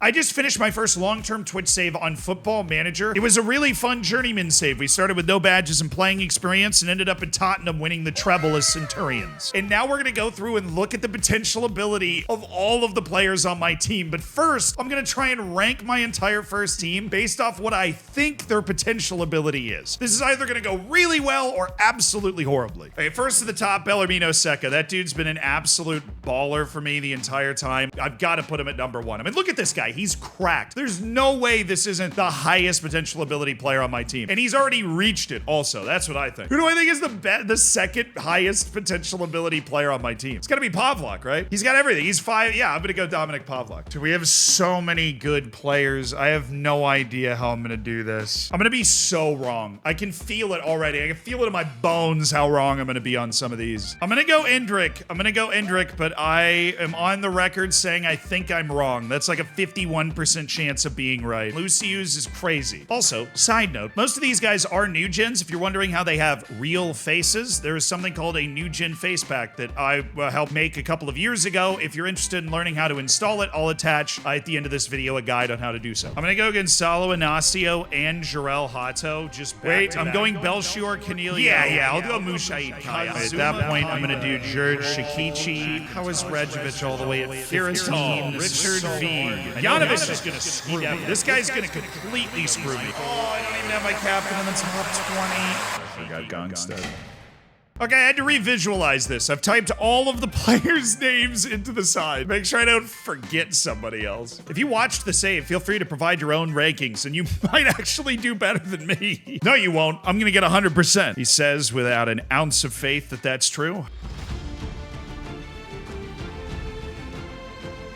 I just finished my first long-term Twitch save on Football Manager. It was a really fun journeyman save. We started with no badges and playing experience and ended up in Tottenham winning the treble as Centurions. And now we're gonna go through and look at the potential ability of all of the players on my team. But first, I'm gonna try and rank my entire first team based off what I think their potential ability is. This is either gonna go really well or absolutely horribly. Okay, first to the top, Journeyman. That dude's been an absolute baller for me the entire time. I've got to put him at number 1. I mean, look at this guy. He's cracked. There's no way this isn't the highest potential ability player on my team. And he's already reached it also. That's what I think. Who do I think is the second highest potential ability player on my team? It's got to be Pavlok, right? He's got everything. He's 5. Yeah, I'm going to go Dominic Pavlok. So we have so many good players. I have no idea how I'm going to do this. I'm going to be so wrong. I can feel it already. I can feel it in my bones how wrong I'm going to be on some of these. I'm going to go Endrick, but I am on the record saying I think I'm wrong. That's like a 51% chance of being right. Lucius is crazy. Also, side note, most of these guys are new gens. If you're wondering how they have real faces, there is something called a new gen face pack that I helped make a couple of years ago. If you're interested in learning how to install it, I'll attach at the end of this video a guide on how to do so. I'm gonna go Gonzalo Inacio and Jarell Hato. Just wait, I'm going Belchior Canelio. Yeah, I'll go Mushaid Kaya. At that point, I'm gonna do George Shakichi. How is Rejovic all the way at 15? Richard V. Janovic is gonna screw me. This guy's gonna completely screw me. Oh, I don't even have my captain in the top 20. I forgot Gongstead. Okay, I had to revisualize this. I've typed all of the players' names into the side. Make sure I don't forget somebody else. If you watched the save, feel free to provide your own rankings, and you might actually do better than me. No, you won't. I'm gonna get 100%. He says without an ounce of faith that that's true.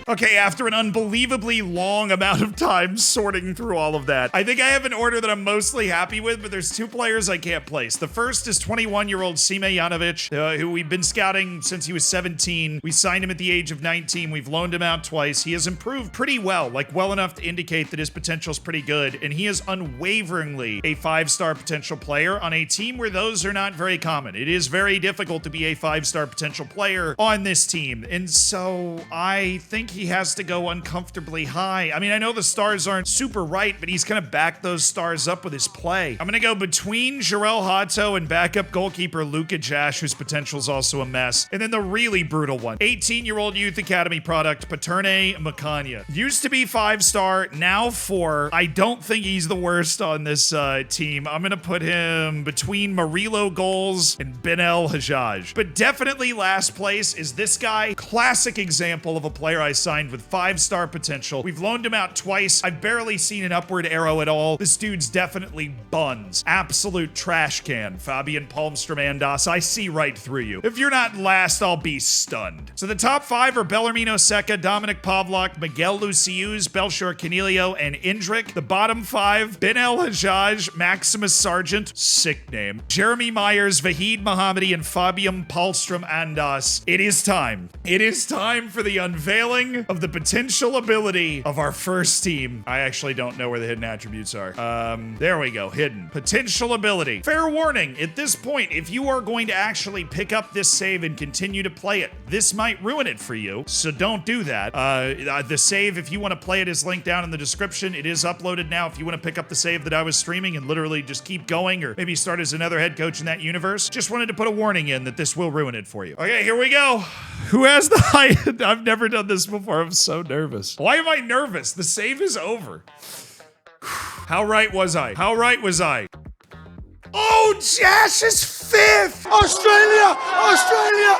Okay, after an unbelievably long amount of time sorting through all of that, I think I have an order that I'm mostly happy with, but there's 2 players I can't place. The first is 21-year-old Sime Janovic, who we've been scouting since he was 17. We signed him at the age of 19. We've loaned him out twice. He has improved pretty well, like well enough to indicate that his potential's pretty good, and he is unwaveringly a 5-star potential player on a team where those are not very common. It is very difficult to be a 5-star potential player on this team, and so I think he has to go uncomfortably high. I mean, I know the stars aren't super right, but he's gonna back those stars up with his play. I'm gonna go between Jarell Hato and backup goalkeeper Luka Jash, whose potential is also a mess. And then the really brutal one, 18-year-old Youth Academy product, Paterne Macania. Used to be 5-star, now 4. I don't think he's the worst on this team. I'm gonna put him between Marilo Goals and Benel Hajjaj. But definitely last place is this guy. Classic example of a player I signed with 5-star potential. We've loaned him out twice. I've barely seen an upward arrow at all. This dude's definitely buns. Absolute trash can. Fabian Palmstrom Andas, I see right through you. If you're not last, I'll be stunned. So the top 5 are Bellarmino Seca, Dominic Pavlok, Miguel Lucius, Belchior Canelio, and Indrik. The bottom 5, Benel Hajjaj, Maximus Sargent, sick name, Jeremy Myers, Vahid Mohammadi, and Fabian Palmstrom Andas. It is time. It is time for the unveiling of the potential ability of our first team. I actually don't know where the hidden attributes are. There we go, hidden. Potential ability. Fair warning, at this point, if you are going to actually pick up this save and continue to play it, this might ruin it for you, so don't do that. The save, if you want to play it, is linked down in the description. It is uploaded now if you want to pick up the save that I was streaming and literally just keep going, or maybe start as another head coach in that universe. Just wanted to put a warning in that this will ruin it for you. Okay, here we go. Who has the height? I've never done this before. I'm so nervous. Why am I nervous? The save is over. How right was I? How right was I? Oh, Jash is 5th! Australia!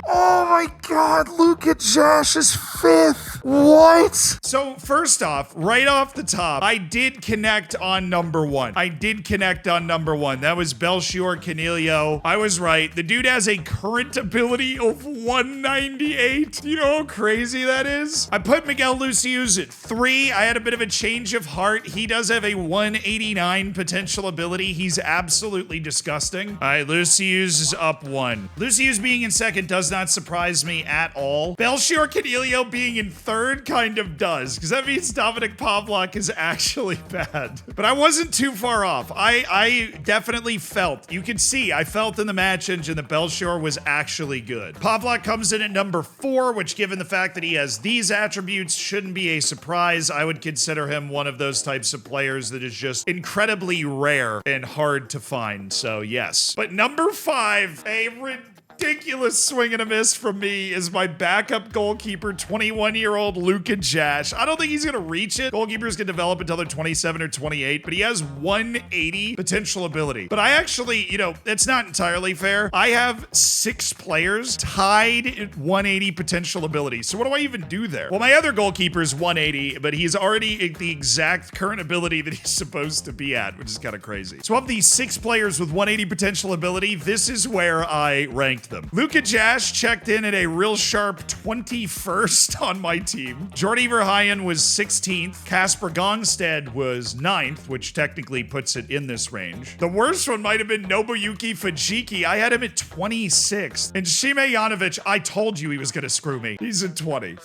Oh my God, Luka Jash is 5th! What? So first off, right off the top, I did connect on number 1. That was Belchior Canelio. I was right. The dude has a current ability of 198. You know how crazy that is? I put Miguel Lucius at 3. I had a bit of a change of heart. He does have a 189 potential ability. He's absolutely disgusting. All right, Lucius Hughes is up 1. Lucy Hughes being in second does not surprise me at all. Belchior Canelio being in third kind of does, because that means Dominic Pavlak is actually bad. But I wasn't too far off. I definitely felt, you can see, I felt in the match engine that Belchior was actually good. Pavlak comes in at number 4, which given the fact that he has these attributes shouldn't be a surprise. I would consider him one of those types of players that is just incredibly rare and hard to find. So yes. But number 5, a ridiculous swing and a miss from me, is my backup goalkeeper, 21-year-old Luka Jash. I don't think he's gonna reach it. Goalkeepers can develop until they're 27 or 28, but he has 180 potential ability. But I actually, you know, it's not entirely fair. I have 6 players tied at 180 potential ability. So what do I even do there? Well, my other goalkeeper is 180, but he's already at the exact current ability that he's supposed to be at, which is kind of crazy. So of these 6 players with 180 potential ability, this is where I ranked them. Luka Jash checked in at a real sharp 21st on my team. Jordi Verheyen was 16th. Kasper Gongstead was 9th, which technically puts it in this range. The worst one might have been Nobuyuki Fujiki. I had him at 26th. And Shime Janovic, I told you he was gonna screw me. He's at 20.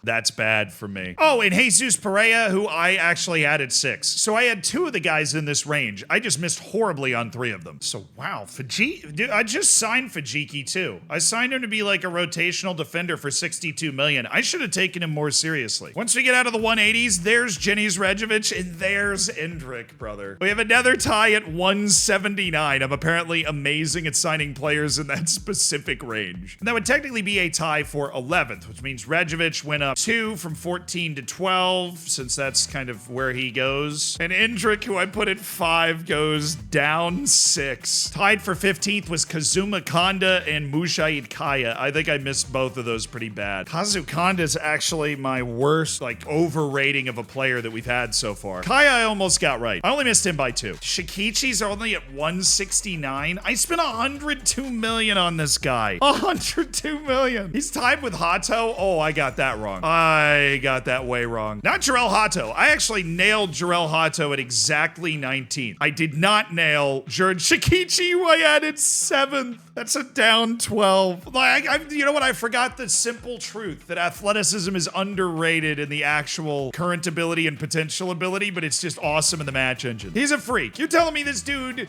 That's bad for me. Oh, and Jesus Pereira, who I actually had at 6. So I had 2 of the guys in this range. I just missed horribly on 3 of them. So wow, dude, I just signed Fujiki too. I signed him to be like a rotational defender for 62 million. I should have taken him more seriously. Once we get out of the 180s, there's Jenny's Rejovic and there's Endrick, brother. We have another tie at 179. I'm apparently amazing at signing players in that specific range. And that would technically be a tie for 11th, which means Rejovic went up 2 from 14 to 12, since that's kind of where he goes. And Endrick, who I put at 5, goes down 6. Tied for 15th was Kazuma Kanda and Mujaid Kaya. I think I missed both of those pretty bad. Kazu Kanda is actually my worst, like, overrating of a player that we've had so far. Kaya I almost got right. I only missed him by 2. Shikichi's only at 169. I spent 102 million on this guy. 102 million. He's tied with Hato. Oh, I got that wrong. I got that way wrong. Not Jarell Hato. I actually nailed Jarell Hato at exactly 19. I did not nail Jared Shikichi, who I added 7th. That's a down 12. Like, you know what? I forgot the simple truth that athleticism is underrated in the actual current ability and potential ability, but it's just awesome in the match engine. He's a freak. You're telling me this dude...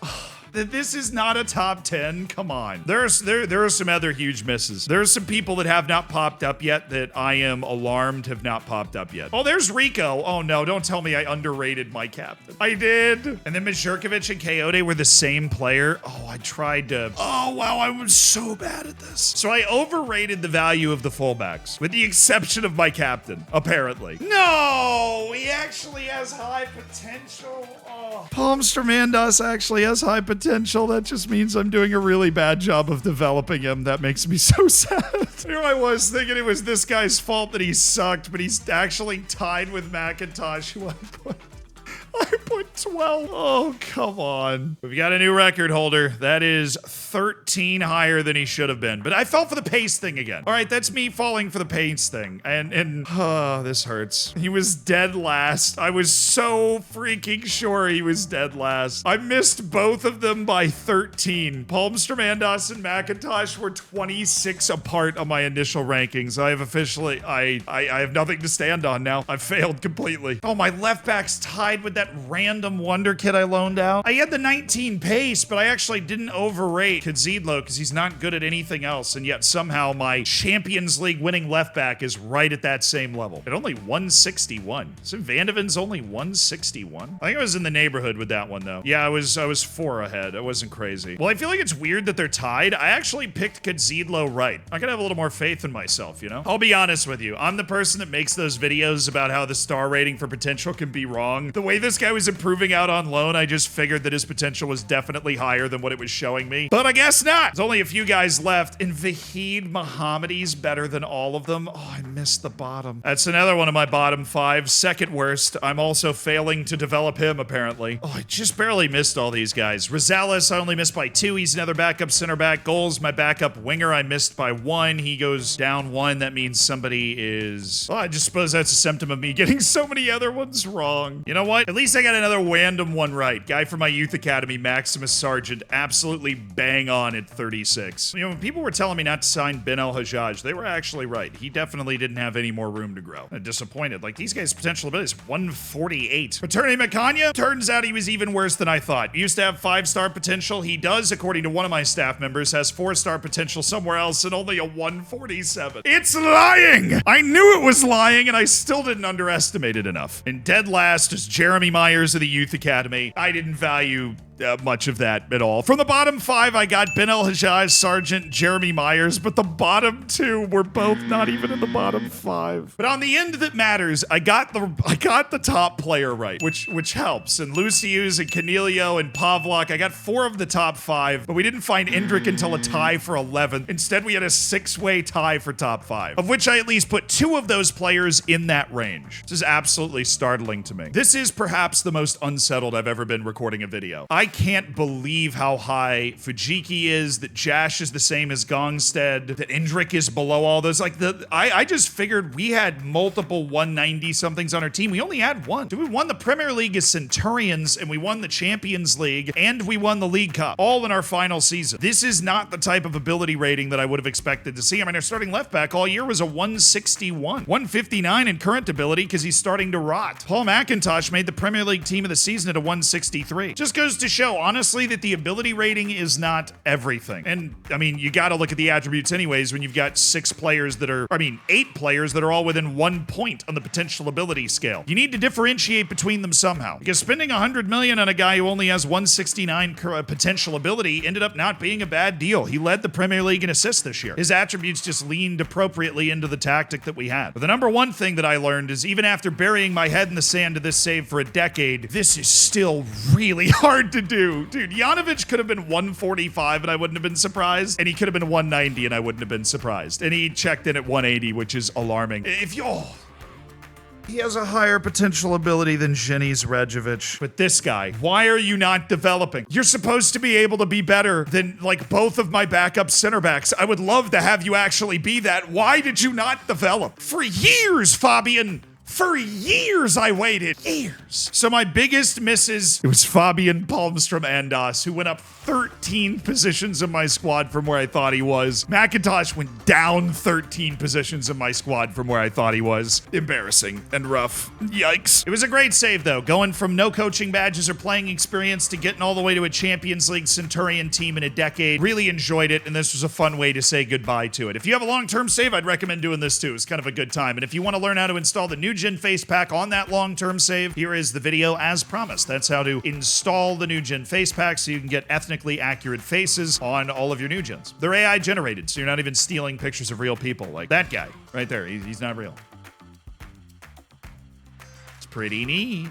that this is not a top 10? Come on. There are some other huge misses. There are some people that have not popped up yet that I am alarmed have not popped up yet. Oh, there's Rico. Oh no, don't tell me I underrated my captain. I did. And then Mijurkovic and Coyote were the same player. Oh, I tried to... Oh, wow, I was so bad at this. So I overrated the value of the fullbacks, with the exception of my captain, apparently. No, he actually has high potential. Oh. Palmster Mandas actually has high potential. That just means I'm doing a really bad job of developing him. That makes me so sad. Here I was thinking it was this guy's fault that he sucked, but he's actually tied with McIntosh, who I put 12. Oh, come on. We've got a new record holder. That is 13 higher than he should have been. But I fell for the pace thing again. All right, that's me falling for the pace thing. And this hurts. He was dead last. I was so freaking sure he was dead last. I missed both of them by 13. Palmster Mandas and McIntosh were 26 apart on my initial rankings. I have officially, I have nothing to stand on now. I've failed completely. Oh, my left back's tied with that random Wonderkid I loaned out. I had the 19 pace, but I actually didn't overrate Kadzidlo because he's not good at anything else, and yet somehow my Champions League winning left back is right at that same level. At only 161. So Vandeven's only 161? I think I was in the neighborhood with that one, though. Yeah, I was 4 ahead. I wasn't crazy. Well, I feel like it's weird that they're tied. I actually picked Kadzidlo right. I could have a little more faith in myself, you know? I'll be honest with you. I'm the person that makes those videos about how the star rating for potential can be wrong. The way this guy was improving out on loan, I just figured that his potential was definitely higher than what it was showing me. But I guess not. There's only a few guys left, and Vahid Mohammadi's better than all of them. Oh, I missed the bottom. That's another one of my bottom 5. Second worst. I'm also failing to develop him, apparently. Oh, I just barely missed all these guys. Rosales, I only missed by 2. He's another backup center back. Goals, my backup winger, I missed by 1. He goes down 1. That means somebody is... Oh, I just suppose that's a symptom of me getting so many other ones wrong. You know what? At least I got got another random one right. Guy from my youth academy, Maximus Sargent, absolutely bang on at 36. You know, when people were telling me not to sign Ben El-Hajjaj, they were actually right. He definitely didn't have any more room to grow. I'm disappointed. Like, these guys' potential ability is 148. Paternity Macania, turns out he was even worse than I thought. He used to have 5-star potential. He does, according to one of my staff members, has 4-star potential somewhere else and only a 147. It's lying! I knew it was lying, and I still didn't underestimate it enough. And dead last is Jeremy Myers of the Youth Academy. I didn't value much of that at all. From the bottom 5, I got Ben El-Hajjaj, Sargent, Jeremy Myers, but the bottom 2 were both not even in the bottom 5. But on the end that matters, I got the top player right, which helps. And Lucius and Canelio and Pavlok, I got 4 of the top 5, but we didn't find Indrik until a tie for 11. Instead, we had a 6-way tie for top 5, of which I at least put 2 of those players in that range. This is absolutely startling to me. This is perhaps the most unsettled I've ever been recording a video. I can't believe how high Fujiki is, that Jash is the same as Gongstead, that Indrik is below all those. Like, I just figured we had multiple 190-somethings on our team. We only had one. We won the Premier League as Centurions, and we won the Champions League, and we won the League Cup, all in our final season. This is not the type of ability rating that I would have expected to see. I mean, our starting left back all year was a 161. 159 in current ability because he's starting to rot. Paul McIntosh made the Premier League team of the season at a 163. Just goes to show, honestly, that the ability rating is not everything. And, I mean, you gotta look at the attributes anyways when you've got 8 players that are all within 1 point on the potential ability scale. You need to differentiate between them somehow. Because spending 100 million on a guy who only has 169 potential ability ended up not being a bad deal. He led the Premier League in assists this year. His attributes just leaned appropriately into the tactic that we had. But the number one thing that I learned is, even after burying my head in the sand to this save for a decade, this is still really hard to do. Dude, Janovic could have been 145 and I wouldn't have been surprised. And he could have been 190 and I wouldn't have been surprised. And he checked in at 180, which is alarming. He has a higher potential ability than Zheni's Rejovic. But this guy, why are you not developing? You're supposed to be able to be better than, like, both of my backup center backs. I would love to have you actually be that. Why did you not develop? For years, Fabian. For years I waited. Years. So my biggest misses, it was Fabian Palmstrom Andas, who went up 13 positions in my squad from where I thought he was. McIntosh went down 13 positions in my squad from where I thought he was. Embarrassing and rough. Yikes. It was a great save, though, going from no coaching badges or playing experience to getting all the way to a Champions League Centurion team in a decade. Really enjoyed it, and this was a fun way to say goodbye to it. If you have a long-term save, I'd recommend doing this too. It's kind of a good time. And if you want to learn how to install the new Gen face pack on that long-term save, here is the video as promised. That's how to install the new Gen face pack so you can get ethnically accurate faces on all of your new gens. They're AI generated, so you're not even stealing pictures of real people. Like that guy right there, he's not real. It's pretty neat.